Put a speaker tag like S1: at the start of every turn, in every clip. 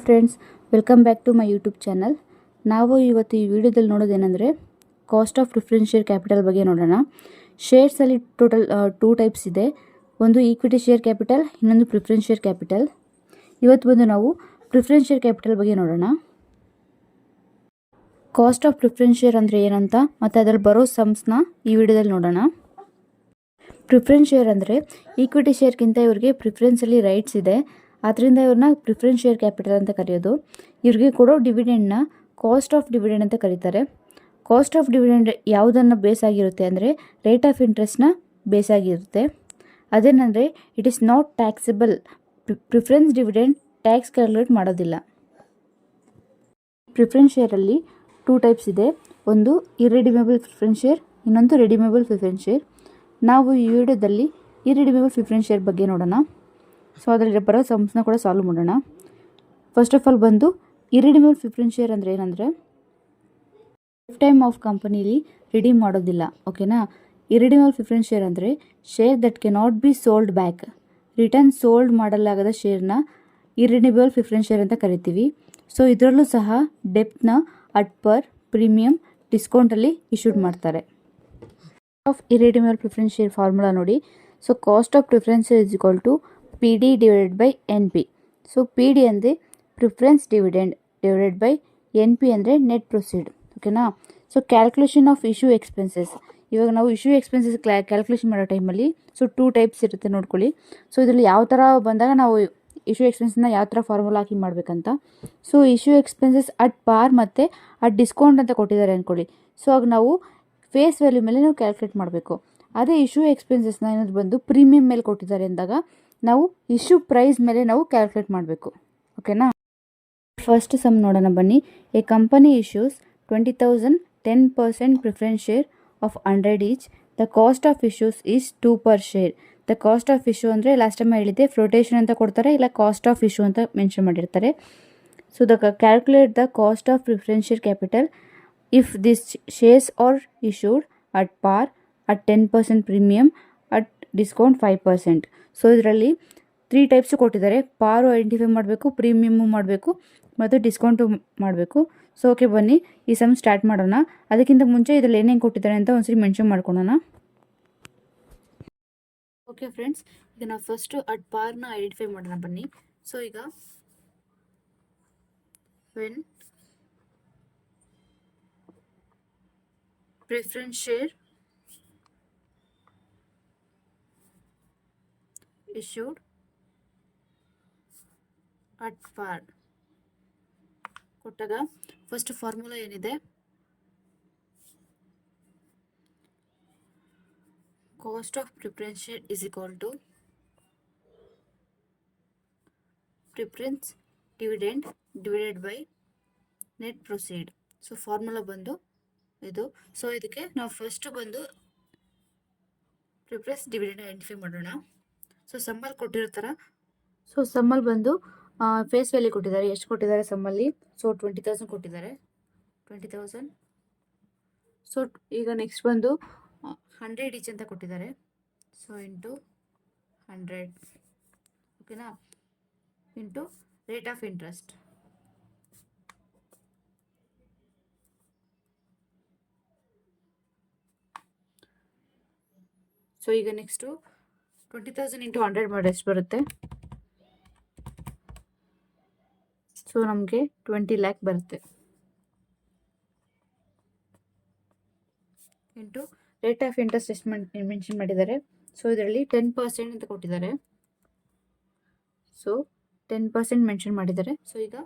S1: Friends, welcome back to my YouTube channel. ನಾವು ಇವತ್ತು ಈ ವಿಡಿಯೋದಲ್ಲಿ ನೋಡೋದೇನೆಂದರೆ cost of preference share capital ಬಗ್ಗೆ ನೋಡೋಣ. ಶೇರ್ಸಲ್ಲಿ ಟೋಟಲ್ 2 ಟೈಪ್ಸ್ ಇದೆ. ಒಂದು ಈಕ್ವಿಟಿ ಶೇರ್ ಕ್ಯಾಪಿಟಲ್, ಇನ್ನೊಂದು ಪ್ರಿಫರೆನ್ಸ್ ಶೇರ್ ಕ್ಯಾಪಿಟಲ್. ಇವತ್ತು ನಾವು ಪ್ರಿಫರೆನ್ಸ್ ಶೇರ್ ಕ್ಯಾಪಿಟಲ್ ಬಗ್ಗೆ ನೋಡೋಣ. ಕಾಸ್ಟ್ ಆಫ್ ಪ್ರಿಫರೆನ್ಸ್ ಶೇರ್ ಅಂದರೆ ಏನಂತ ಮತ್ತು ಅದರಲ್ಲಿ ಬರೋ ಸಮ್ಸ್ನ ಈ ವಿಡಿಯೋದಲ್ಲಿ ನೋಡೋಣ. ಪ್ರಿಫರೆನ್ಸ್ ಶೇರ್ ಅಂದರೆ ಈಕ್ವಿಟಿ ಶೇರ್ಗಿಂತ ಇವರಿಗೆ ಪ್ರಿಫರೆನ್ಸಲ್ಲಿ ರೈಟ್ಸ್ ಇದೆ. ಆದ್ದರಿಂದ ಇವ್ರನ್ನ ಪ್ರಿಫರೆನ್ಸ್ ಶೇರ್ ಕ್ಯಾಪಿಟಲ್ ಅಂತ ಕರೆಯೋದು. ಇವ್ರಿಗೆ ಕೊಡೋ ಡಿವಿಡೆಂಡ್ನ ಕಾಸ್ಟ್ ಆಫ್ ಡಿವಿಡೆಂಡ್ ಅಂತ ಕರೀತಾರೆ. ಕಾಸ್ಟ್ ಆಫ್ ಡಿವಿಡೆಂಡ್ ಯಾವುದನ್ನು ಬೇಸ್ ಆಗಿರುತ್ತೆ ಅಂದರೆ ರೇಟ್ ಆಫ್ ಇಂಟ್ರೆಸ್ಟ್ನ ಬೇಸ್ ಆಗಿರುತ್ತೆ. ಅದೇನೆಂದರೆ it is not taxable. Preference dividend tax calculate ಮಾಡೋದಿಲ್ಲ. ಪ್ರಿಫರೆನ್ಸ್ ಶೇರಲ್ಲಿ 2 ಟೈಪ್ಸ್ ಇದೆ. ಒಂದು ಇರ್ರಿಡಿಮೇಬಲ್ ಪ್ರಿಫರೆನ್ಸ್ ಶೇರ್, ಇನ್ನೊಂದು ರೆಡಿಮೇಬಲ್ ಪ್ರಿಫರೆನ್ಸ್ ಶೇರ್. ನಾವು ಈ ವಿಡಿಯೋದಲ್ಲಿ ಇರ್ರಿಡಿಮೇಬಲ್ ಪ್ರಿಫರೆನ್ಸ್ ಶೇರ್ ಬಗ್ಗೆ ನೋಡೋಣ. ಸೊ ಅದರಲ್ಲಿ ಬರೋ ಸಮ್ಸ್ನ ಕೂಡ ಸಾಲ್ವ್ ಮಾಡೋಣ. ಫಸ್ಟ್ ಆಫ್ ಆಲ್ ಬಂದು ಇರ್ರಿಡಿಮೇಬಲ್ ಪ್ರಿಫರೆನ್ಸ್ ಶೇರ್ ಅಂದರೆ ಏನಂದರೆ ಲೈಫ್ ಟೈಮ್ ಆಫ್ ಕಂಪನಿಲಿ ರಿಡೀಮ್ ಮಾಡೋದಿಲ್ಲ. ಓಕೆನಾ. ಇರ್ರಿಡಿಮೇಬಲ್ ಪ್ರಿಫರೆನ್ಸ್ ಶೇರ್ ಅಂದರೆ share that can not be sold back. Return sold ಮಾಡಲಾಗದ ಶೇರ್ನ ಇರ್ರಿಡಿಮೇಬಲ್ ಪ್ರಿಫರೆನ್ಸ್ ಶೇರ್ ಅಂತ ಕರಿತೀವಿ. ಸೊ ಇದರಲ್ಲೂ ಸಹ ಡೆಪ್ನ ಅಟ್ ಪರ್ ಪ್ರೀಮಿಯಂ ಡಿಸ್ಕೌಂಟಲ್ಲಿ ಇಶ್ಯೂಡ್ ಮಾಡ್ತಾರೆ. Of irredeemable preference share formula ನೋಡಿ. So cost of preference is equal to PD divided by NP. So PD ಅಂದರೆ preference dividend divided by NP ಅಂದರೆ ನೆಟ್ ಪ್ರೊಸೀಡ್. ಓಕೆನಾ. So calculation of issue expenses. ಇವಾಗ ನಾವು issue expenses calculation ಮಾಡೋ ಟೈಮಲ್ಲಿ so 2 types ಇರುತ್ತೆ ನೋಡ್ಕೊಳ್ಳಿ. ಸೊ ಇದರಲ್ಲಿ ಯಾವ ಥರ ಬಂದಾಗ ನಾವು ಇಶ್ಯೂ ಎಕ್ಸ್ಪೆನ್ಸಸ್ನ ಯಾವ ಥರ ಫಾರ್ಮುಲಾ ಹಾಕಿ ಮಾಡಬೇಕಂತ. So issue expenses at par ಮತ್ತು ಅಟ್ ಡಿಸ್ಕೌಂಟ್ ಅಂತ ಕೊಟ್ಟಿದ್ದಾರೆ ಅಂದ್ಕೊಳ್ಳಿ. ಸೊ ಆಗ ನಾವು ಫೇಸ್ ವ್ಯಾಲ್ಯೂ ಮೇಲೆ ನಾವು ಕ್ಯಾಲ್ಕುಲೇಟ್ ಮಾಡಬೇಕು. ಅದೇ ಇಶ್ಯೂ ಎಕ್ಸ್ಪೆನ್ಸಸ್ನ ಏನಾದ್ರು ಬಂದು ಪ್ರೀಮಿಯಂ ಮೇಲೆ ಕೊಟ್ಟಿದ್ದಾರೆ ಅಂದಾಗ ನಾವು ಇಶ್ಯೂ ಪ್ರೈಸ್ ಮೇಲೆ ನಾವು ಕ್ಯಾಲ್ಕುಲೇಟ್ ಮಾಡಬೇಕು. ಓಕೆನಾ. ಫಸ್ಟ್ ಸಮ್ ನೋಡೋಣ ಬನ್ನಿ. A company issues 20,000 10% preference share of 100 each. The cost of issues is 2 per share. The cost of issue ಅಂದರೆ ಲಾಸ್ಟ್ ಟೈಮ್ ಹೇಳಿದ್ದೆ ಫ್ಲೋಟೇಷನ್ ಅಂತ ಕೊಡ್ತಾರೆ, ಇಲ್ಲ ಕಾಸ್ಟ್ ಆಫ್ ಇಶ್ಯೂ ಅಂತ ಮೆನ್ಷನ್ ಮಾಡಿರ್ತಾರೆ. So calculate the cost of preference share capital if this shares are issued at par, at 10% premium, at discount 5%. So ಇದರಲ್ಲಿ 3 types ಕೊಟ್ಟಿದ್ದಾರೆ. ಪಾರು ಐಡೆಂಟಿಫೈ ಮಾಡಬೇಕು, ಪ್ರೀಮಿಯಮ್ಮು ಮಾಡಬೇಕು ಮತ್ತು ಡಿಸ್ಕೌಂಟು ಮಾಡಬೇಕು. ಸೊ ಓಕೆ ಬನ್ನಿ ಈ ಸಮ್ ಸ್ಟಾರ್ಟ್ ಮಾಡೋಣ. ಅದಕ್ಕಿಂತ ಮುಂಚೆ ಇದರಲ್ಲಿ ಏನೇನು ಕೊಟ್ಟಿದ್ದಾರೆ ಅಂತ ಒಂದ್ಸರಿ ಮೆನ್ಷನ್ ಮಾಡ್ಕೊಳ್ಳೋಣ. ಓಕೆ ಫ್ರೆಂಡ್ಸ್, ಈಗ ನಾವು ಫಸ್ಟು ಅಟ್ ಪಾರ್ನ ಐಡೆಂಟಿಫೈ ಮಾಡೋಣ ಬನ್ನಿ. ಸೊ ಈಗ when preference share issued at par ಕೊಟ್ಟಾಗ ಫಸ್ಟ್ ಫಾರ್ಮುಲಾ ಏನಿದೆ, cost of preference share is equal to preference dividend divided by net proceed. So formula ಬಂದು ಇದು. ಸೊ ಇದಕ್ಕೆ ನಾವು ಫಸ್ಟ್ ಬಂದು ಪ್ರಿಫರೆನ್ಸ್ ಡಿವಿಡೆಂಡ್ ಐಡೆಂಟಿಫೈ ಮಾಡೋಣ. ಸೊ ಸಮ್ಮಲ್ಲಿ ಕೊಟ್ಟಿರ್ತಾರ. ಸೊ ಸಮ್ಮಲ್ಲಿ ಬಂದು ಫೇಸ್ ವ್ಯಾಲ್ಯೂ ಕೊಟ್ಟಿದ್ದಾರೆ. ಎಷ್ಟು ಕೊಟ್ಟಿದ್ದಾರೆ ಸಮ್ಮಲ್ಲಿ? ಸೊ 20,000 ಕೊಟ್ಟಿದ್ದಾರೆ. 20,000. ಸೊ ಈಗ ನೆಕ್ಸ್ಟ್ ಬಂದು 100 ಈಚ್ ಅಂತ ಕೊಟ್ಟಿದ್ದಾರೆ. So into 100. ಓಕೆನಾ. Into rate of interest. So ಈಗ ನೆಕ್ಸ್ಟು 20,000 ಇಂಟು 100 ಮಾಡಿ ಎಷ್ಟು ಬರುತ್ತೆ? ಸೊ ನಮಗೆ 20 ಲ್ಯಾಕ್ ಬರುತ್ತೆ. ಇಂಟು ರೇಟ್ ಆಫ್ ಇಂಟ್ರೆಸ್ಟ್ ಎಷ್ಟು ಮೆನ್ಷನ್ ಮಾಡಿದ್ದಾರೆ? ಸೊ ಇದರಲ್ಲಿ 10% ಅಂತ ಕೊಟ್ಟಿದ್ದಾರೆ. ಸೊ 10% ಮೆನ್ಷನ್ ಮಾಡಿದ್ದಾರೆ. ಸೊ ಈಗ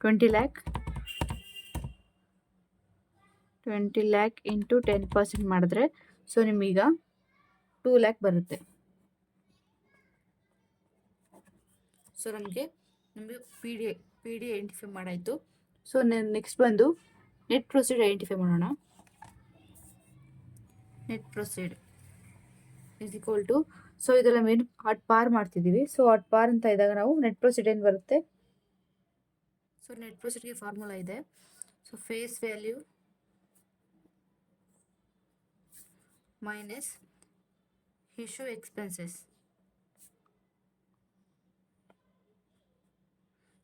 S1: 20 ಲ್ಯಾಕ್ ಇಂಟು 10% ಮಾಡಿದ್ರೆ ಸೊ ನಿಮಗೀಗ 2 ಲ್ಯಾಕ್ ಬರುತ್ತೆ. ಸೊ ನಮಗೆ ಪಿ ಡಿ ಐಡೆಂಟಿಫೈ ಮಾಡಾಯಿತು. ಸೊ ನೆಕ್ಸ್ಟ್ ಬಂದು ನೆಟ್ ಪ್ರೊಸೀಡ್ ಐಡೆಂಟಿಫೈ ಮಾಡೋಣ. Net proceed is equal to, so ಇದೆಲ್ಲ ಮೇನ್ ಅಟ್ ಪಾರ್ ಮಾಡ್ತಿದ್ದೀವಿ. ಸೊ ಅಟ್ ಪಾರ್ ಅಂತ ಇದ್ದಾಗ ನಾವು ನೆಟ್ ಪ್ರೊಸೀಡ್ ಏನು ಬರುತ್ತೆ? ಸೊ ನೆಟ್ ಪ್ರೊಸೀಡ್ಗೆ ಫಾರ್ಮುಲಾ ಇದೆ. So face value minus issue expenses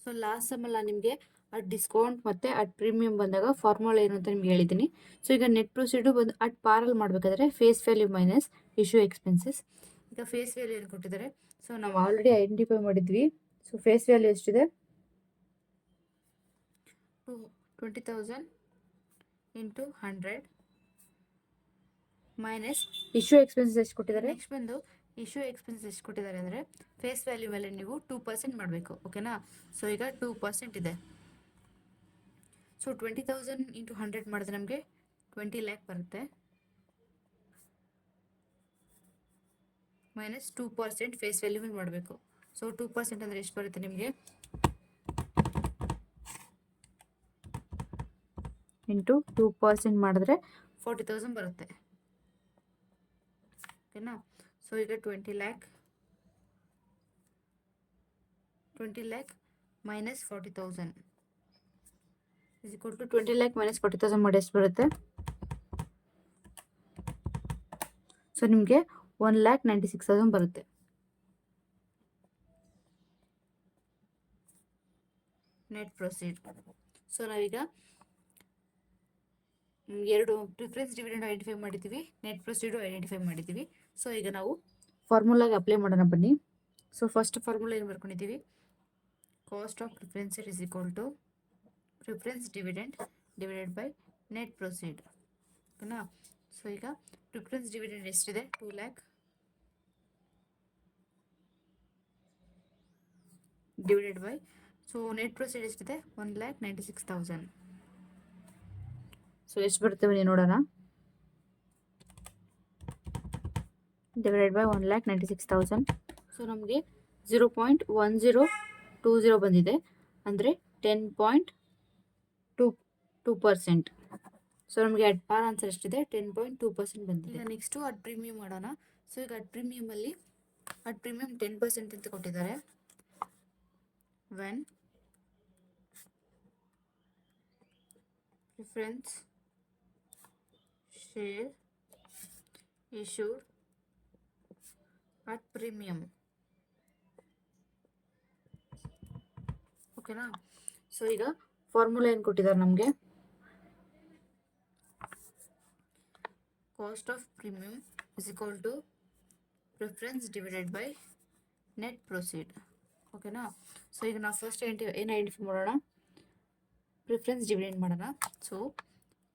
S1: so last ಸಮ್ಮಲ್ಲಿ ನಾನು ನಿಮಗೆ ಅಟ್ ಡಿಸ್ಕೌಂಟ್ ಮತ್ತು ಅಟ್ ಪ್ರೀಮಿಯಂ ಬಂದಾಗ ಫಾರ್ಮುಲಾ ಏನು ಅಂತ ನಿಮ್ಗೆ ಹೇಳಿದ್ದೀನಿ. ಸೊ ಈಗ ನೆಟ್ ಪ್ರೊಸೀಡು ಬಂದು ಅಟ್ ಪಾರಲ್ಲಿ ಮಾಡಬೇಕಾದ್ರೆ face value minus issue expenses. ಈಗ ಫೇಸ್ ವ್ಯಾಲ್ಯೂ ಏನು ಕೊಟ್ಟಿದ್ದಾರೆ, ಸೊ ನಾವು ಆಲ್ರೆಡಿ ಐಡೆಂಟಿಫೈ ಮಾಡಿದ್ವಿ. ಸೊ ಫೇಸ್ ವ್ಯಾಲ್ಯೂ ಎಷ್ಟಿದೆ, 20,000 ಇಂಟು 100 ಮೈನಸ್ ಇಶ್ಯೂ ಎಕ್ಸ್ಪೆನ್ಸಸ್ ಎಷ್ಟು ಕೊಟ್ಟಿದ್ದಾರೆ. ನೆಕ್ಸ್ಟ್ ಬಂದು ಇಶ್ಯೂ ಎಕ್ಸ್ಪೆನ್ಸಸ್ ಎಷ್ಟು ಕೊಟ್ಟಿದ್ದಾರೆ ಅಂದರೆ ಫೇಸ್ ವ್ಯಾಲ್ಯೂ ಮೇಲೆ ನೀವು 2% ಮಾಡಬೇಕು. ಓಕೆನಾ. ಸೊ ಈಗ 2% ಇದೆ. ಸೊ 20,000 ಇಂಟು 100 ಮಾಡಿದ್ರೆ ನಮಗೆ 20 ಲ್ಯಾಕ್ ಬರುತ್ತೆ. ಮೈನಸ್ 2% ಫೇಸ್ ವ್ಯಾಲ್ಯೂ ಮೇಲೆ ಮಾಡಬೇಕು. ಸೊ 2% ಅಂದರೆ ಎಷ್ಟು ಬರುತ್ತೆ ನಿಮಗೆ, ಇಂಟು 2% ಮಾಡಿದ್ರೆ 40,000 ಬರುತ್ತೆ. ಓಕೆನಾ. ಸೊ ಈಗ 20 lakh minus 40,000 is equal to 20 lakh minus 40,000 ಮಾಡಿ ಎಷ್ಟು ಬರುತ್ತೆ. ಸೊ ನಿಮಗೆ 1,96,000 ಬರುತ್ತೆ. Net proceed. ಸೊ ನಾವೀಗ ಎರಡು ಪ್ರಿಫರೆನ್ಸ್ ಡಿವಿಡೆಂಡ್ ಐಡೆಂಟಿಫೈ ಮಾಡಿದ್ದೀವಿ, ನೆಟ್ ಪ್ರೊಸೀಡು ಐಡೆಂಟಿಫೈ ಮಾಡಿದ್ದೀವಿ. ಸೊ ಈಗ ನಾವು ಫಾರ್ಮುಲಾಗೆ ಅಪ್ಲೈ ಮಾಡೋಣ ಬನ್ನಿ. ಸೊ ಫಸ್ಟ್ ಫಾರ್ಮುಲಾ ಏನು ಬರ್ಕೊಂಡಿದ್ದೀವಿ, cost of preference is equal to preference dividend divided by net proceed. ಓಕೆನಾ. ಸೊ ಈಗ ಪ್ರಿಫರೆನ್ಸ್ ಡಿವಿಡೆಂಡ್ ಎಷ್ಟಿದೆ, 2 lakh divided by, so net proceed ಎಷ್ಟಿದೆ, 1,96,000. ಸೊ ಎಷ್ಟು ಬರುತ್ತೆ ಬನ್ನಿ ನೋಡೋಣ. Divided by 1,96,000. ಸೊ ನಮಗೆ 0.1020 ಬಂದಿದೆ, ಅಂದರೆ 10.2%. ಸೊ ನಮಗೆ ಅಟ್ ಪಾರ್ ಆನ್ಸರ್ ಎಷ್ಟಿದೆ, 10.2% ಬಂದಿದೆ. ಈಗ ನೆಕ್ಸ್ಟು ಅಟ್ ಪ್ರೀಮಿಯಂ ಮಾಡೋಣ. ಸೊ ಈಗ ಅಟ್ ಪ್ರೀಮಿಯಮಲ್ಲಿ ಅಟ್ ಪ್ರೀಮಿಯಂ 10% ಅಂತ ಕೊಟ್ಟಿದ್ದಾರೆ. When preference share issued at premium. ಓಕೆನಾ. ಸೊ ಈಗ ಫಾರ್ಮುಲಾ ಏನು ಕೊಟ್ಟಿದ್ದಾರೆ ನಮಗೆ, cost of premium is equal to preference divided by net proceed. ಓಕೆನಾ. ಸೊ ಈಗ ನಾವು ಫಸ್ಟ್ ಏನು ಐಡೆಂಟಿಫೈ ಮಾಡೋಣ, ಪ್ರಿಫರೆನ್ಸ್ ಡಿವಿಡೆಂಡ್ ಮಾಡೋಣ. So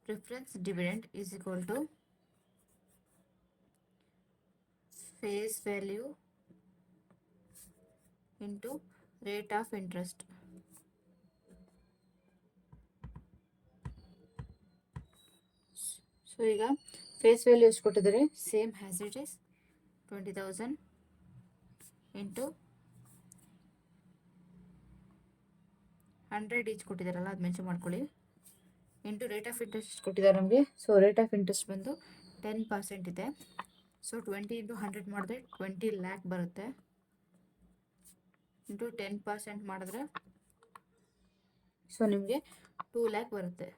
S1: preference dividend is equal to face value into rate of interest. So ಈಗ ಫೇಸ್ ವ್ಯಾಲ್ಯೂ ಎಷ್ಟು ಕೊಟ್ಟಿದ್ದಾರೆ, same has it is 20,000 into 100 each ಕೊಟ್ಟಿದ್ದಾರಲ್ಲ, ಅದು ಮೆನ್ಷನ್ ಮಾಡ್ಕೊಳ್ಳಿ, ಇಂಟು ರೇಟ್ ಆಫ್ ಇಂಟ್ರೆಸ್ಟ್ ಕೊಟ್ಟಿದ್ದಾರೆ ನಮಗೆ. ಸೊ ರೇಟ್ ಆಫ್ ಇಂಟ್ರೆಸ್ಟ್ ಬಂದು 10% ಇದೆ. ಸೊ 20 ಇಂಟು 100 ಮಾಡಿದ್ರೆ 20 ಲ್ಯಾಕ್ ಬರುತ್ತೆ. ಇಂಟು 10% ಮಾಡಿದ್ರೆ ಸೊ ನಿಮಗೆ 2 ಲ್ಯಾಕ್ ಬರುತ್ತೆ.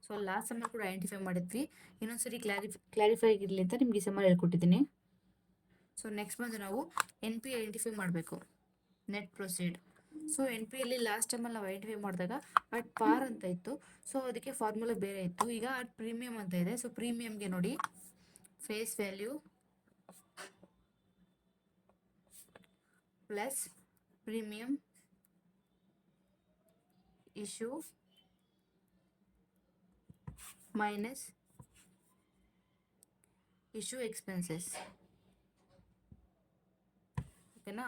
S1: ಸೊ ಲಾಸ್ಟ್ ಸಮ್ಮಲ್ಲಿ ಕೂಡ ಐಡೆಂಟಿಫೈ ಮಾಡಿದ್ವಿ, ಇನ್ನೊಂದ್ಸರಿ ಕ್ಲಾರಿಫೈ ಆಗಿರಲಿ ಅಂತ ನಿಮ್ಗೆ ಈ ಸಮ್ಮಲ್ಲಿ ಹೇಳ್ಕೊಟ್ಟಿದ್ದೀನಿ. ಸೊ ನೆಕ್ಸ್ಟ್ ಬಂದು ನಾವು NP ಐಡೆಂಟಿಫೈ ಮಾಡಬೇಕು, ನೆಟ್ ಪ್ರೊಸೀಡ್. ಸೊ NP ಅಲ್ಲಿ ಲಾಸ್ಟ್ ಟೈಮಲ್ಲಿ ನಾವು ಐಡೆಂಟಿಫೈ ಮಾಡಿದಾಗ ಅಟ್ ಪಾರ್ ಅಂತ ಇತ್ತು. ಸೊ ಅದಕ್ಕೆ ಫಾರ್ಮುಲಾ ಬೇರೆ ಇತ್ತು. ಈಗ ಅಟ್ ಪ್ರೀಮಿಯಂ ಅಂತ ಇದೆ. ಸೊ ಪ್ರೀಮಿಯಂಗೆ ನೋಡಿ, face value plus premium issue minus issue expenses. ಓಕೆನಾ.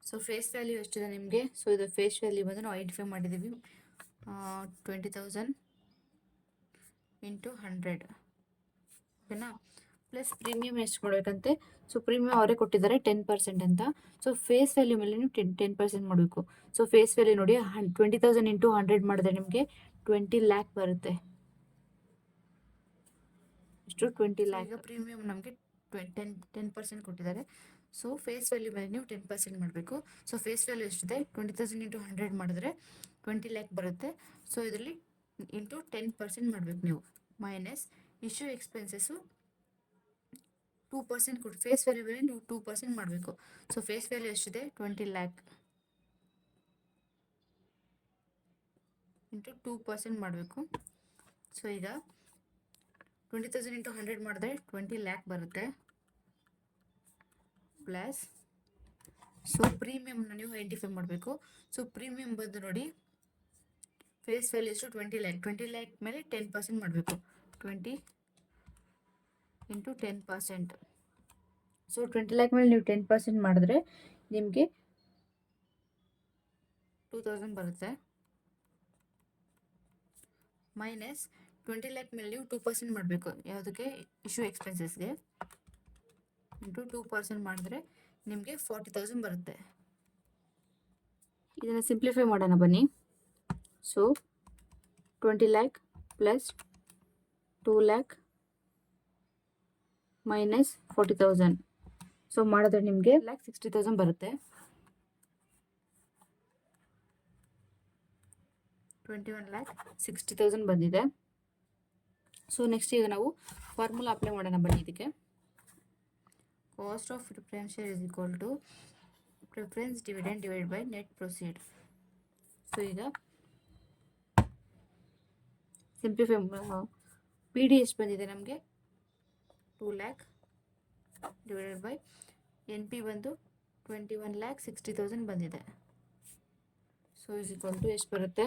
S1: ಸೊ ಫೇಸ್ ವ್ಯಾಲ್ಯೂ ಎಷ್ಟಿದೆ ನಿಮಗೆ, ಸೊ ಇದು ಫೇಸ್ ವ್ಯಾಲ್ಯೂ ಬಂದು ನಾವು ಐಡೆಂಟಿಫೈ ಮಾಡಿದ್ದೀವಿ 20,000 ಇಂಟು 100. ಓಕೆನಾ. ಪ್ಲಸ್ ಪ್ರೀಮಿಯಂ ಎಷ್ಟು ಕೊಡಬೇಕಂತೆ, ಸೊ ಪ್ರೀಮಿಯಂ ಅವರೇ ಕೊಟ್ಟಿದ್ದಾರೆ 10% ಅಂತ. ಸೊ ಫೇಸ್ ವ್ಯಾಲ್ಯೂ ಮೇಲೆ ನೀವು 10% ಮಾಡಬೇಕು. ಸೊ ಫೇಸ್ ವ್ಯಾಲ್ಯೂ ನೋಡಿ, 20,000 ಇಂಟು 100 ಮಾಡಿದ್ರೆ ನಿಮಗೆ 20 ಲ್ಯಾಕ್ ಬರುತ್ತೆ. ಎಷ್ಟು, 20 ಲ್ಯಾಕ್. ಈಗ ಪ್ರೀಮಿಯಂ ನಮಗೆ 10% ಕೊಟ್ಟಿದ್ದಾರೆ. ಸೊ ಫೇಸ್ ವ್ಯಾಲ್ಯೂ ಮೇಲೆ ನೀವು 10% ಮಾಡಬೇಕು. ಸೊ ಫೇಸ್ ವ್ಯಾಲ್ಯೂ ಎಷ್ಟಿದೆ, 20,000 ಇಂಟು 100 ಮಾಡಿದ್ರೆ 20 ಲ್ಯಾಕ್ ಬರುತ್ತೆ. ಸೊ ಇದರಲ್ಲಿ ಇಂಟು 10% ಮಾಡಬೇಕು ನೀವು, ಮೈನಸ್ ಇಶ್ಯೂ ಎಕ್ಸ್ಪೆನ್ಸಸ್ಸು 2% ಕೊಟ್ಟು ಫೇಸ್ ವ್ಯಾಲ್ಯೂ ಮೇಲೆ ನೀವು 2% ಮಾಡಬೇಕು. ಸೊ ಫೇಸ್ ವ್ಯಾಲ್ಯೂ ಎಷ್ಟಿದೆ, 20 ಲ್ಯಾಕ್ ಇಂಟು 2% ಮಾಡಬೇಕು. ಸೊ ಈಗ 20,000 ಇಂಟು 100 ಮಾಡಿದ್ರೆ 20 ಲ್ಯಾಕ್ ಬರುತ್ತೆ. ಪ್ಲಸ್ ಸೊ ಪ್ರೀಮಿಯಮ್ನ ನೀವು ಐಡೆಂಟಿಫೈ ಮಾಡಬೇಕು. ಸೊ ಪ್ರೀಮಿಯಮ್ ಬಂದು ನೋಡಿ, ಫೇಸ್ ವ್ಯಾಲ್ಯೂ ಎಷ್ಟು 20 ಲ್ಯಾಕ್ ಮೇಲೆ 10% ಮಾಡಬೇಕು. 20 ಇಂಟು 10%. ಸೊ 20 ಲ್ಯಾಕ್ ಮೇಲೆ ನೀವು 10% ಮಾಡಿದ್ರೆ ನಿಮಗೆ 2,000 ಬರುತ್ತೆ. ಮೈನಸ್ 20 ಲ್ಯಾಕ್ ಮೇಲೆ ನೀವು 2% ಮಾಡಬೇಕು. ಯಾವುದಕ್ಕೆ? ಇಶ್ಯೂ ಎಕ್ಸ್ಪೆನ್ಸಸ್ಗೆ. ಇಂಟು 2% ಮಾಡಿದ್ರೆ ನಿಮಗೆ 40,000 ಬರುತ್ತೆ. ಇದನ್ನು ಸಿಂಪ್ಲಿಫೈ ಮಾಡೋಣ ಬನ್ನಿ. So 20 lac plus 2 lac minus 40,000. So ಮಾಡಿದ್ರೆ ನಿಮಗೆ 60,000 ಬರುತ್ತೆ. 21,60,000 ಬಂದಿದೆ. ಸೊ ನೆಕ್ಸ್ಟ್ ಈಗ ನಾವು ಫಾರ್ಮುಲಾ ಅಪ್ಲೈ ಮಾಡೋಣ ಬನ್ನಿ. ಇದಕ್ಕೆ cost of preference share is equal to preference dividend divide by net proceed. So ಈಗ ಸಿಂಪ್ಲಿಫೈ ಪಿ ಡಿ ಎಷ್ಟು ಬಂದಿದೆ ನಮಗೆ? 2 lakh divided by N P ಬಂದು 21,60,000 ಬಂದಿದೆ. ಸೊ ಇಸ್ ಈಕ್ವಲ್ ಟು ಎಷ್ಟು ಬರುತ್ತೆ?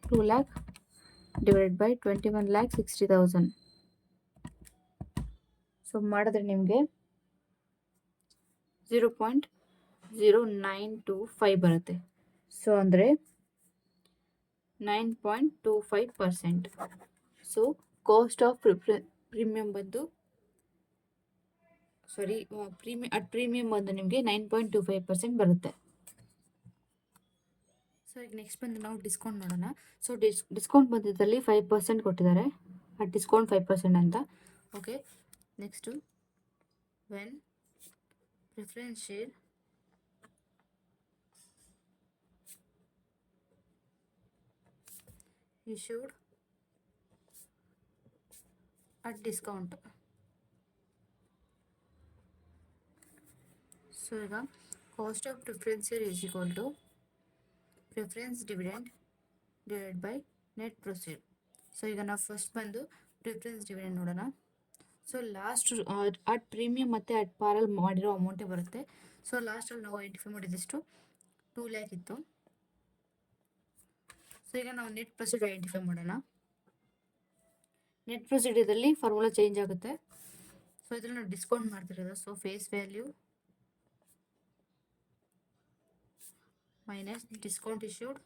S1: 2 ಲ್ಯಾಕ್ ಡಿವೈಡೆಡ್ ಬೈ 21,60,000. ಸೊ ಮಾಡಿದ್ರೆ ನಿಮಗೆ 0.0925 ಬರುತ್ತೆ. ಸೊ ಅಂದರೆ 9.25%. ಸೊ ಕಾಸ್ಟ್ ಆಫ್ ಪ್ರೀಮಿಯಂ ಬಂದು ಪ್ರೀಮಿಯಂ ಬಂದು ನಿಮಗೆ 9.25% ಬರುತ್ತೆ. ಸೊ ಈಗ ನೆಕ್ಸ್ಟ್ ಬಂದು ನಾವು ಡಿಸ್ಕೌಂಟ್ ನೋಡೋಣ. ಸೊ ಡಿಸ್ಕೌಂಟ್ ಬಂದಿದ್ದಲ್ಲಿ 5% ಕೊಟ್ಟಿದ್ದಾರೆ. ಆ ಡಿಸ್ಕೌಂಟ್ 5% ಅಂತ. Okay, next when preference share issued at discount. So ಈಗ cost of preference share is equal to preference dividend divide by net proceed. So ಈಗ ನಾವು ಫಸ್ಟ್ ಬಂದು ಪ್ರಿಫರೆನ್ಸ್ ಡಿವಿಡೆಂಡ್ ನೋಡೋಣ. ಸೊ ಲಾಸ್ಟ್ ಅಟ್ ಪ್ರೀಮಿಯಮ್ ಮತ್ತು at ಪಾರಲ್ಲಿ ಮಾಡಿರೋ ಅಮೌಂಟೇ ಬರುತ್ತೆ. ಸೊ ಲಾಸ್ಟಲ್ಲಿ ನಾವು ಐಡೆಂಟಿಫೈ ಮಾಡಿದಷ್ಟು 2 ಲ್ಯಾಕ್ ಇತ್ತು. ಸೊ ಈಗ ನಾವು ನೆಟ್ ಪ್ರೊಸೀಡ್ ಐಡೆಂಟಿಫೈ ಮಾಡೋಣ. ನೆಟ್ ಪ್ರೊಸೀಡ್ ಇದರಲ್ಲಿ ಫಾರ್ಮುಲಾ ಚೇಂಜ್ ಆಗುತ್ತೆ. ಸೊ ಇದರಲ್ಲಿ ನಾವು ಡಿಸ್ಕೌಂಟ್ ಮಾಡ್ತಿರೋದು. So face value minus discount issued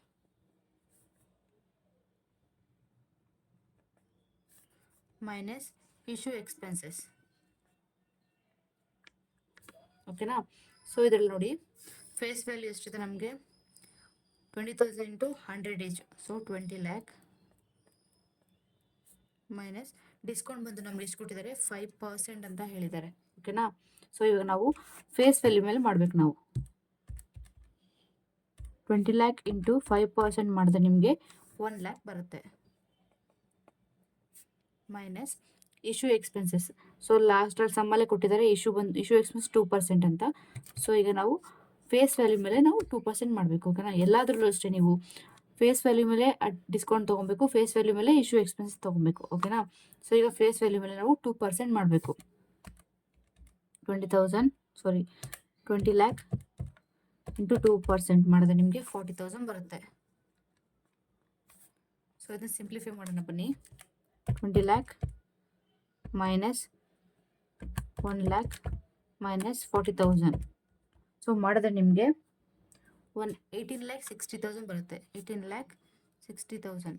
S1: minus issue expenses. ಓಕೆನಾ? ಸೊ ಇದರಲ್ಲಿ ನೋಡಿ ಫೇಸ್ ವ್ಯಾಲ್ಯೂ ಎಷ್ಟಿದೆ ನಮಗೆ? 20,000 into 100 each. So 20 lakh minus discount ಬಂದು ನಮ್ಗೆ ಎಷ್ಟು ಕೊಟ್ಟಿದ್ದಾರೆ? 5% ಅಂತ ಹೇಳಿದ್ದಾರೆ. ಓಕೆನಾ? ಸೊ ಇವಾಗ ನಾವು ಫೇಸ್ ವ್ಯಾಲ್ಯೂ ಮೇಲೆ ಮಾಡಬೇಕು. ನಾವು 20 ಲ್ಯಾಕ್ ಇಂಟು 5% ಮಾಡಿದ್ರೆ ನಿಮಗೆ 1 ಲ್ಯಾಕ್ ಬರುತ್ತೆ. Minus issue expenses. ಸೊ ಲಾಸ್ಟಲ್ಲಿ ಸಮ್ಮಲ್ಲೇ ಕೊಟ್ಟಿದ್ದಾರೆ ಇಶ್ಯೂ ಎಕ್ಸ್ಪೆನ್ಸ್ 2% ಅಂತ. ಸೊ ಈಗ ನಾವು ಫೇಸ್ ವ್ಯಾಲ್ಯೂ ಮೇಲೆ ನಾವು 2% ಮಾಡಬೇಕು. ಓಕೆನಾ? ಎಲ್ಲಾದ್ರಲ್ಲೂ ಅಷ್ಟೇ ನೀವು ಫೇಸ್ ವ್ಯಾಲ್ಯೂ ಮೇಲೆ ಡಿಸ್ಕೌಂಟ್ ತೊಗೊಬೇಕು, ಫೇಸ್ ವ್ಯಾಲ್ಯೂ ಮೇಲೆ ಇಶ್ಯೂ ಎಕ್ಸ್ಪೆನ್ಸ್ ತೊಗೊಬೇಕು. ಓಕೆನಾ? ಸೊ ಈಗ ಫೇಸ್ ವ್ಯಾಲ್ಯೂ ಮೇಲೆ ನಾವು 2% ಮಾಡಬೇಕು. 20 ಲ್ಯಾಕ್ ಇಂಟು 2% ಮಾಡಿದ್ರೆ ನಿಮಗೆ 40,000 ಬರುತ್ತೆ. ಸೊ ಇದನ್ನು ಸಿಂಪ್ಲಿಫೈ ಮಾಡೋಣ ಬನ್ನಿ. 20 lakh minus 1 lakh minus 40,000. So ಮಾಡಿದ್ರೆ ನಿಮಗೆ 18,60,000 ಬರುತ್ತೆ. 18,60,000.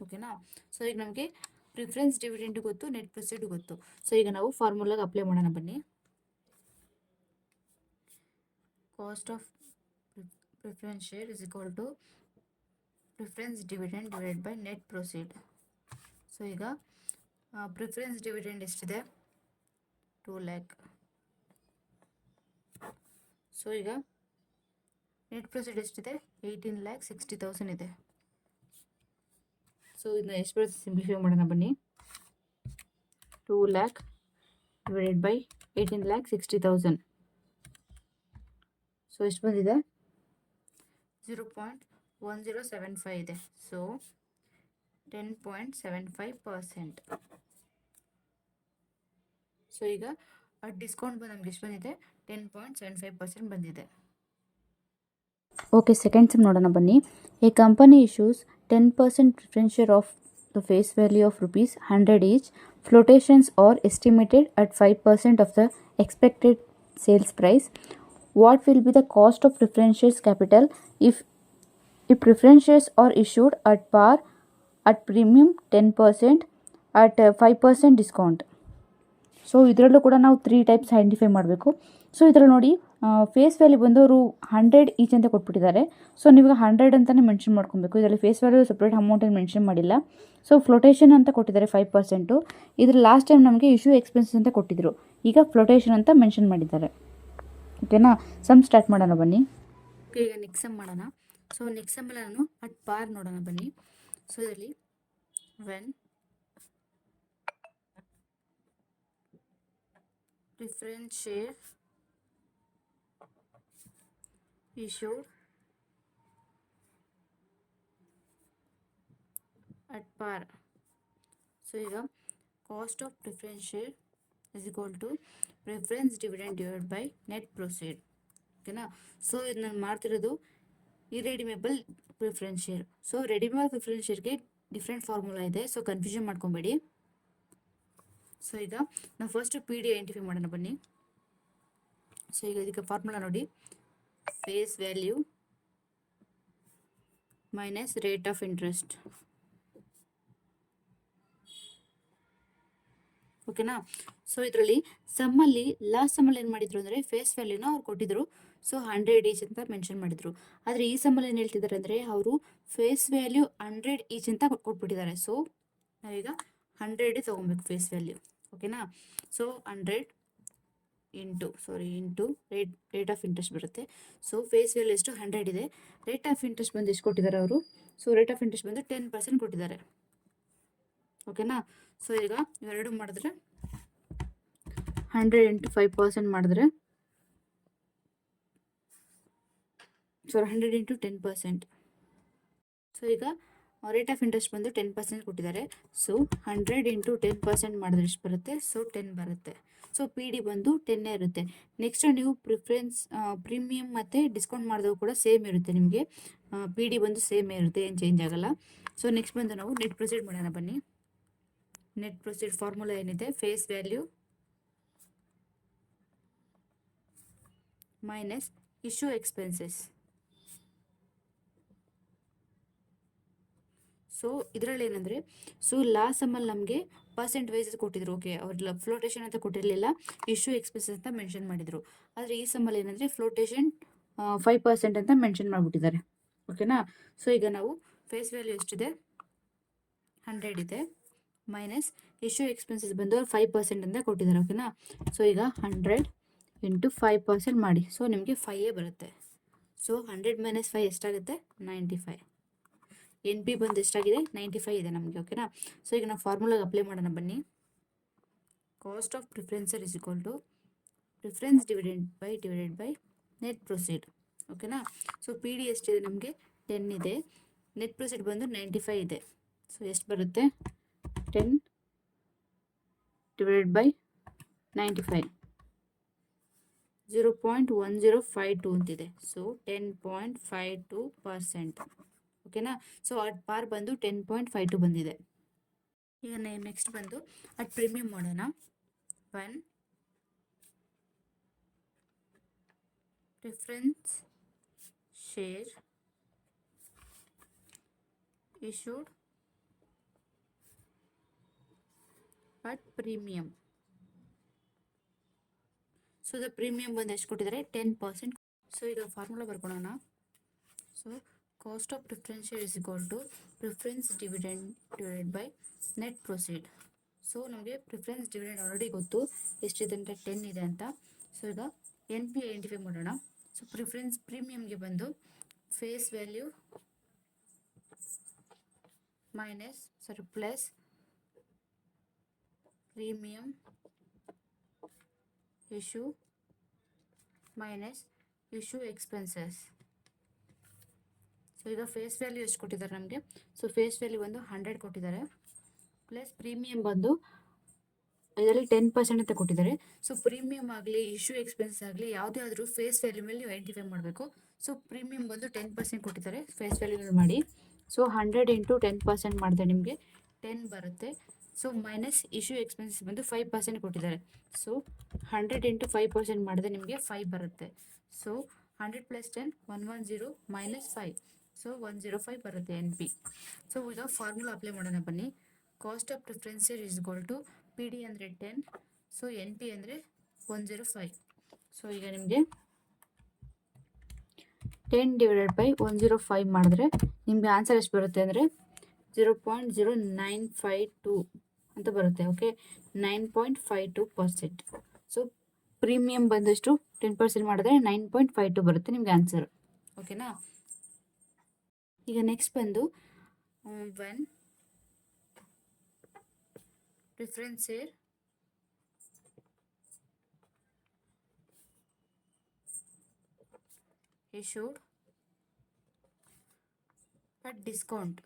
S1: ಓಕೆನಾ? ಸೊ ಈಗ ನಮಗೆ ಪ್ರಿಫರೆನ್ಸ್ ಡಿವಿಡೆಂಡ್ ಗೊತ್ತು, ನೆಟ್ ಪ್ರೊಸೀಡ್ ಗೊತ್ತು. ಸೊ ಈಗ ನಾವು ಫಾರ್ಮುಲಾಗೆ ಅಪ್ಲೈ ಮಾಡೋಣ ಬನ್ನಿ. Cost of preference share is equal to preference dividend divide by net proceed. So ಈಗ ಪ್ರಿಫರೆನ್ಸ್ ಡಿವಿಡೆಂಡ್ ಎಷ್ಟಿದೆ? 2 ಲ್ಯಾಕ್. ಸೊ ಈಗ ನೆಟ್ ಪ್ರೊಸೀಡ್ ಎಷ್ಟಿದೆ? 18,60,000 ಇದೆ. ಸೊ ಇದನ್ನ ಎಷ್ಟು ಬರುತ್ತೆ ಸಿಂಪ್ಲಿಫೈ ಮಾಡೋಣ ಬನ್ನಿ. 2 ಲ್ಯಾಕ್ ಡಿವೈಡೆಡ್ ಬೈ 18,60,000. ಸೊ ಎಷ್ಟು ಬಂದಿದೆ? 0.1075 ಇದೆ. ಸೊ 10.75%. ಸೊ ಈಗ ಡಿಸ್ಕೌಂಟ್ ನಮ್ಗೆ ಎಷ್ಟು ಬಂದಿದೆ? 10.75% ಬಂದಿದೆ. ಓಕೆ, ಸೆಕೆಂಡ್ ಸಮ್ ನೋಡೋಣ ಬನ್ನಿ. A company issues 10% preference share of the face value of ₹100 each. Flotations are estimated at 5% of the expected sales price. What will be the cost of preference shares capital if preference shares are issued at par, at premium 10%, at 5% discount? So ಇದರಲ್ಲೂ ಕೂಡ ನಾವು 3 types identify ಮಾಡಬೇಕು. So ಇದರಲ್ಲಿ ನೋಡಿ, face value ಬಂದು ಅವರು 100 each ಅಂತ ಕೊಟ್ಬಿಟ್ಟಿದ್ದಾರೆ. So ನೀವು 100 ಅಂತಲೇ ಮೆನ್ಷನ್ ಮಾಡ್ಕೊಬೇಕು. ಇದರಲ್ಲಿ ಫೇಸ್ ವ್ಯಾಲ್ಯೂ ಸಪ್ರೇಟ್ ಅಮೌಂಟನ್ನು ಮೆನ್ಷನ್ ಮಾಡಿಲ್ಲ. ಸೊ ಫ್ಲೋಟೇಷನ್ ಅಂತ ಕೊಟ್ಟಿದ್ದಾರೆ 5%. ಇದ್ರ ಲಾಸ್ಟ್ ಟೈಮ್ ನಮಗೆ ಇಶ್ಯೂ ಎಕ್ಸ್ಪೆನ್ಸಸ್ ಅಂತ ಕೊಟ್ಟಿದ್ರು, ಈಗ ಫ್ಲೋಟೇಷನ್ ಅಂತ ಮೆನ್ಷನ್ ಮಾಡಿದ್ದಾರೆ. ಓಕೆನಾ, ಸಮ್ ಸ್ಟಾರ್ಟ್ ಮಾಡೋಣ ಬನ್ನಿ. ಓಕೆ, ಈಗ ನೆಕ್ಸ್ಟ್ ಸಮ್ ಮಾಡೋಣ. ಸೊ ನೆಕ್ಸ್ಟ್ ಸಮ್ಮಲ್ಲಿ ನಾನು ಅಟ್ ಪಾರ್ ನೋಡೋಣ ಬನ್ನಿ. ಸೊ ಇದರಲ್ಲಿ when preference share issued at par. So ಈಗ cost of preference share is equal to preference dividend divide by net proceed. ಓಕೆನಾ, ಸೊ ಇದು ನಾನು ಮಾಡ್ತಿರೋದು irredeemable preference share. So redeemable preference ಶೇರ್ಗೆ ಡಿಫ್ರೆಂಟ್ ಫಾರ್ಮುಲಾ ಇದೆ, ಸೊ ಕನ್ಫ್ಯೂಷನ್ ಮಾಡ್ಕೊಬೇಡಿ. So ಈಗ ನಾವು ಫಸ್ಟ್ PD ಐಡೆಂಟಿಫೈ ಮಾಡೋಣ ಬನ್ನಿ. ಸೊ ಈಗ ಇದಕ್ಕೆ ಫಾರ್ಮುಲಾ ನೋಡಿ, face value minus rate of interest. ಓಕೆನಾ, ಸೊ ಇದರಲ್ಲಿ ಸಮ್ಮಲ್ಲಿ ಲಾಸ್ಟ್ ಸಮ್ಮಲ್ಲಿ ಏನು ಮಾಡಿದ್ರು ಅಂದರೆ ಫೇಸ್ ವ್ಯಾಲ್ಯೂನ ಅವ್ರು ಕೊಟ್ಟಿದ್ರು. ಸೊ 100 ಈಚ್ ಅಂತ ಮೆನ್ಷನ್ ಮಾಡಿದ್ರು. ಆದರೆ ಈ ಸಮ್ಮಲ್ಲಿ ಏನು ಹೇಳ್ತಿದ್ದಾರೆ ಅಂದರೆ ಅವರು ಫೇಸ್ ವ್ಯಾಲ್ಯೂ 100 ಈಚ್ ಅಂತ ಕೊಟ್ಬಿಟ್ಟಿದ್ದಾರೆ. ಸೊ ನಾವೀಗ 100 ತೊಗೊಬೇಕು ಫೇಸ್ ವ್ಯಾಲ್ಯೂ. ಓಕೆನಾ, so 100 into rate of interest ಬರುತ್ತೆ. ಸೊ ಫೇಸ್ ವ್ಯಾಲ್ಯೂ ಎಷ್ಟು 100 ಇದೆ. ರೇಟ್ ಆಫ್ ಇಂಟ್ರೆಸ್ಟ್ ಬಂದು ಎಷ್ಟು ಕೊಟ್ಟಿದ್ದಾರೆ ಅವರು? ಸೊ ರೇಟ್ ಆಫ್ ಇಂಟ್ರೆಸ್ಟ್ ಬಂದು 10% ಕೊಟ್ಟಿದ್ದಾರೆ. ಓಕೆನಾ, ಸೊ ಈಗ ಇವೆರಡು ಮಾಡಿದ್ರೆ 100 ಇಂಟು 5% ಮಾಡಿದ್ರೆ 100 ಇಂಟು 10%. ಸೊ ಈಗ ರೇಟ್ ಆಫ್ ಇಂಟ್ರೆಸ್ಟ್ ಬಂದು 10% ಕೊಟ್ಟಿದ್ದಾರೆ. ಸೊ 100 ಇಂಟು 10% ಮಾಡಿದ್ರೆ ಎಷ್ಟು ಬರುತ್ತೆ? ಸೊ 10 ಬರುತ್ತೆ. ಸೊ PD ಬಂದು 10 ಇರುತ್ತೆ. ನೆಕ್ಸ್ಟ್ ನೀವು ಪ್ರೀಮಿಯಂ ಮತ್ತು ಡಿಸ್ಕೌಂಟ್ ಮಾಡಿದಾಗ ಕೂಡ ಸೇಮ್ ಇರುತ್ತೆ. ನಿಮಗೆ PD ಬಂದು ಸೇಮ್ ಇರುತ್ತೆ, ಏನು ಚೇಂಜ್ ಆಗಲ್ಲ. ಸೊ ನೆಕ್ಸ್ಟ್ ಬಂದು ನಾವು ನೆಟ್ ಪ್ರೊಸೀಡ್ ಮಾಡೋಣ ಬನ್ನಿ. ನೆಟ್ ಪ್ರೊಸೀಡ್ ಫಾರ್ಮುಲಾ ಏನಿದೆ? Face value minus issue expenses. So ಇದರಲ್ಲಿ ಏನಂದರೆ, ಸೊ ಲಾಸ್ಟ್ ಸಮ್ಮಲ್ಲಿ ನಮಗೆ ಪರ್ಸೆಂಟ್ ವೈಸಸ್ ಕೊಟ್ಟಿದ್ರು. ಓಕೆ, ಅವ್ರ ಫ್ಲೋಟೇಷನ್ ಅಂತ ಕೊಟ್ಟಿರಲಿಲ್ಲ, ಇಶ್ಯೂ ಎಕ್ಸ್ಪೆನ್ಸಸ್ ಅಂತ ಮೆನ್ಷನ್ ಮಾಡಿದರು. ಆದರೆ ಈ ಸಮ್ಮಲ್ಲಿ ಏನಂದರೆ ಫ್ಲೋಟೇಷನ್ 5% ಅಂತ ಮೆನ್ಷನ್ ಮಾಡಿಬಿಟ್ಟಿದ್ದಾರೆ. ಓಕೆನಾ, ಸೊ ಈಗ ನಾವು ಫೇಸ್ ವ್ಯಾಲ್ಯೂ ಎಷ್ಟಿದೆ? 100 ಇದೆ, ಮೈನಸ್ ಇಶ್ಯೂ ಎಕ್ಸ್ಪೆನ್ಸಸ್ ಬಂದು 5% ಅಂತ ಕೊಟ್ಟಿದ್ದಾರೆ. ಓಕೆನಾ, ಸೊ ಈಗ 100 ಇಂಟು 5% ಮಾಡಿ. ಸೊ ನಿಮಗೆ 5 ಬರುತ್ತೆ. ಸೊ 100 ಮೈನಸ್ 5 ಎಷ್ಟಾಗುತ್ತೆ? 95. NP ಬಂದು ಎಷ್ಟಾಗಿದೆ? 95 ಇದೆ ನಮಗೆ. ಓಕೆನಾ, ಸೊ ಈಗ ನಾವು ಫಾರ್ಮುಲಾಗೆ ಅಪ್ಲೈ ಮಾಡೋಣ ಬನ್ನಿ. Cost of preference is equal to preference divided by net proceed. ಓಕೆನಾ, ಸೊ PD ಎಷ್ಟಿದೆ ನಮಗೆ? 10 ಇದೆ. ನೆಟ್ ಪ್ರೊಸೀಡ್ ಬಂದು 95 ಇದೆ. ಸೊ ಎಷ್ಟು ಬರುತ್ತೆ? 10 ಡಿವೈಡೆಡ್ ಬೈ 95, 0.1052 ಅಂತಿದೆ. ಸೊ 10.52%. ಓಕೆನಾ, ಸೊ ಅಟ್ ಪಾರ್ ಬಂದು 10.52 ಬಂದಿದೆ. ಈಗ ನೆಕ್ಸ್ಟ್ ಬಂದು ಅಟ್ ಪ್ರೀಮಿಯಂ ಮಾಡೋಣ. 1 preference share issued at premium. So the premium ಬಂದು ಎಷ್ಟು ಕೊಟ್ಟಿದ್ದಾರೆ? 10%. ಸೊ ಈಗ ಫಾರ್ಮುಲಾ ಬರ್ಕೊಳ್ಳೋಣ. So cost of preference share is equal to preference dividend divided by net proceed. So ನಮಗೆ ಪ್ರಿಫರೆನ್ಸ್ ಡಿವಿಡೆಂಡ್ ಆಲ್ರೆಡಿ ಗೊತ್ತು ಎಷ್ಟಿದೆ ಅಂತ, 10 ಇದೆ ಅಂತ. ಸೊ ಈಗ NP ಐಡೆಂಟಿಫೈ ಮಾಡೋಣ. ಸೊ ಪ್ರೀಮಿಯಂಗೆ ಬಂದು face value plus premium issue minus issue expenses. So ಈಗ ಫೇಸ್ ವ್ಯಾಲ್ಯೂ ಎಷ್ಟು ಕೊಟ್ಟಿದ್ದಾರೆ ನಮಗೆ? ಸೊ ಫೇಸ್ ವ್ಯಾಲ್ಯೂ ಒಂದು 100 ಕೊಟ್ಟಿದ್ದಾರೆ, ಪ್ಲಸ್ ಪ್ರೀಮಿಯಂ ಬಂದು ಇದರಲ್ಲಿ 10% ಅಂತ ಕೊಟ್ಟಿದ್ದಾರೆ. ಸೊ ಪ್ರೀಮಿಯಂ ಆಗಲಿ ಇಶ್ಯೂ ಎಕ್ಸ್ಪೆನ್ಸ್ ಆಗಲಿ ಯಾವುದೇ ಆದರೂ ಫೇಸ್ ವ್ಯಾಲ್ಯೂ ಮೇಲೆ ನೀವು ಐಡೆಂಟಿಫೈ ಮಾಡಬೇಕು. ಸೊ ಪ್ರೀಮಿಯಂ ಬಂದು 10% ಕೊಟ್ಟಿದ್ದಾರೆ, ಫೇಸ್ ವ್ಯಾಲ್ಯೂ ಮಾಡಿ. ಸೊ 100 ಇಂಟು 10% ಮಾಡಿದ್ರೆ ನಿಮಗೆ 10 ಬರುತ್ತೆ. ಸೊ ಮೈನಸ್ ಇಶ್ಯೂ ಎಕ್ಸ್ಪೆನ್ಸಸ್ ಬಂದು 5% ಕೊಟ್ಟಿದ್ದಾರೆ. ಸೊ 100 ಇಂಟು 5% ಮಾಡಿದ್ರೆ ನಿಮಗೆ 5 ಬರುತ್ತೆ. ಸೊ 100 ಪ್ಲಸ್ 10 110 ಮೈನಸ್ 5, ಸೊ 105 ಬರುತ್ತೆ NP. ಸೊ ಈಗ ಫಾರ್ಮುಲಾ ಅಪ್ಲೈ ಮಾಡೋಣ ಬನ್ನಿ. Cost of differentiate is equal to PD ಅಂದರೆ 10, ಸೊ NP ಅಂದರೆ 105. ಸೊ ಈಗ ನಿಮಗೆ 10 ಡಿವೈಡೆಡ್ ಬೈ 105 ಮಾಡಿದ್ರೆ ನಿಮಗೆ ಆನ್ಸರ್ ಎಷ್ಟು ಬರುತ್ತೆ ಅಂದರೆ 0.0952 ಅಂತ ಬರುತ್ತೆ. ಓಕೆ, 9.52%. ಸೊ ಪ್ರೀಮಿಯಂ ಬಂದಷ್ಟು 10% ಮಾಡಿದ್ರೆ 9.52 ಬರುತ್ತೆ ನಿಮಗೆ ಆನ್ಸರ್. ಓಕೆನಾ? ಈಗ ನೆಕ್ಸ್ಟ್ ಬಂದು when differentiate issued at discount.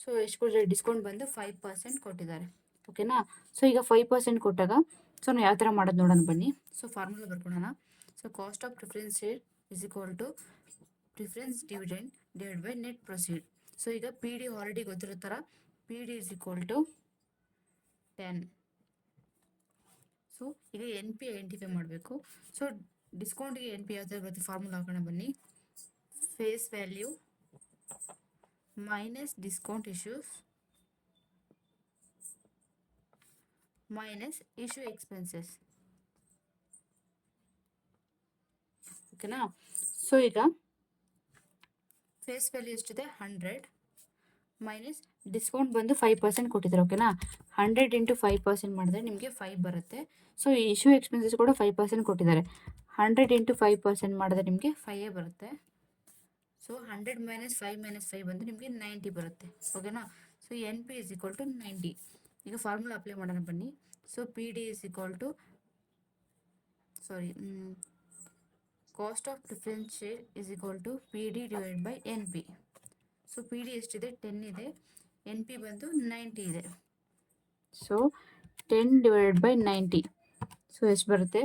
S1: So ಎಷ್ಟು ಕೊಟ್ಟಿದ್ದಾರೆ? ಡಿಸ್ಕೌಂಟ್ ಬಂದು 5% ಕೊಟ್ಟಿದ್ದಾರೆ. ಓಕೆನಾ? ಸೊ ಈಗ 5% ಕೊಟ್ಟಾಗ ಸೊ ನಾವು ಯಾವ ಥರ ಮಾಡೋದು ನೋಡೋಣ ಬನ್ನಿ. ಸೊ ಫಾರ್ಮುಲಾ ಬರ್ಕೊಳ್ಳೋಣ. So cost of differentiate is equal to difference dividend divide by net proceed. So ಈಗ PD ಆಲ್ರೆಡಿ ಗೊತ್ತಿರೋ ಥರ PD is equal to 10. So ಈಗ NP ಐಡೆಂಟಿಫೈ ಮಾಡಬೇಕು. ಸೊ ಡಿಸ್ಕೌಂಟ್ಗೆ NP ಯಾವ ಥರ ಬರುತ್ತೆ ಫಾರ್ಮುಲಾ ಹಾಕೋಣ ಬನ್ನಿ. Face value minus discount issues minus issue expenses. ಓಕೆನಾ? ಸೊ ಈಗ ಫೇಸ್ ವ್ಯಾಲ್ಯೂ ಎಷ್ಟಿದೆ? 100 ಮೈನಸ್ ಡಿಸ್ಕೌಂಟ್ ಬಂದು 5% ಕೊಟ್ಟಿದ್ದಾರೆ. ಓಕೆನಾ? 100 ಇಂಟು 5% ಮಾಡಿದ್ರೆ ನಿಮಗೆ 5 ಬರುತ್ತೆ. ಸೊ ಇಶ್ಯೂ ಎಕ್ಸ್ಪೆನ್ಸಸ್ ಕೂಡ 5% ಕೊಟ್ಟಿದ್ದಾರೆ. 100 ಇಂಟು 5% ಮಾಡಿದ್ರೆ ನಿಮಗೆ 5 ಬರುತ್ತೆ. ಸೊ 100 ಮೈನಸ್ 5 ಬಂದು ನಿಮಗೆ 90 ಬರುತ್ತೆ. ಓಕೆನಾ? So NP is equal to 90. ಈಗ ಫಾರ್ಮುಲಾ ಅಪ್ಲೈ ಮಾಡೋಣ ಬನ್ನಿ. So PD is equal to cost of differentiate is equal to PD divide by NP. So PD ಎಷ್ಟಿದೆ? 10 ಇದೆ, NP ಬಂದು 90 ಇದೆ. ಸೊ 10 ಡಿವೈಡೆಡ್ ಬೈ 90, ಸೊ ಎಷ್ಟು ಬರುತ್ತೆ?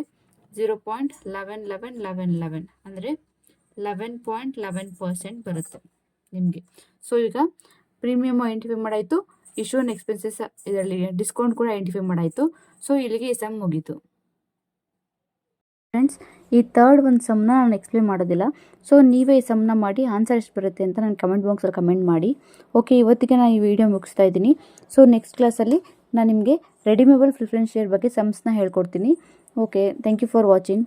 S1: 0.111111 ಅಂದರೆ 11.11% ಬರುತ್ತೆ ನಿಮಗೆ. ಸೊ ಈಗ ಪ್ರೀಮಿಯಮ್ ಐಡೆಂಟಿಫೈ ಮಾಡಾಯಿತು, ಇಶ್ಯೂ ಆ್ಯಂಡ್ ಎಕ್ಸ್ಪೆನ್ಸಸ್ ಇದರಲ್ಲಿ ಡಿಸ್ಕೌಂಟ್ ಕೂಡ ಐಡೆಂಟಿಫೈ ಮಾಡಾಯಿತು. ಸೊ ಇಲ್ಲಿಗೆ ಈ ಸಮ್ ಮುಗೀತು. ಫ್ರೆಂಡ್ಸ್, ಈ ಥರ್ಡ್ ಒಂದು ಸಮ್ನ ನಾನು ಎಕ್ಸ್ಪ್ಲೇನ್ ಮಾಡೋದಿಲ್ಲ. ಸೊ ನೀವೇ ಈ ಸಮ್ನ ಮಾಡಿ ಆನ್ಸರ್ ಎಷ್ಟು ಬರುತ್ತೆ ಅಂತ ನಾನು ಕಮೆಂಟ್ ಬಾಕ್ಸಲ್ಲಿ ಕಮೆಂಟ್ ಮಾಡಿ. ಓಕೆ, ಇವತ್ತಿಗೆ ನಾನು ಈ ವಿಡಿಯೋ ಮುಗಿಸ್ತಾ ಇದ್ದೀನಿ. ಸೊ ನೆಕ್ಸ್ಟ್ ಕ್ಲಾಸಲ್ಲಿ ನಾನು ನಿಮಗೆ ರೆಡಿಮೇಬಲ್ ಪ್ರಿಫರೆನ್ಸ್ ಶೇರ್ ಬಗ್ಗೆ ಸಮ್ಸ್ನ ಹೇಳ್ಕೊಡ್ತೀನಿ. Okay, thank you for watching.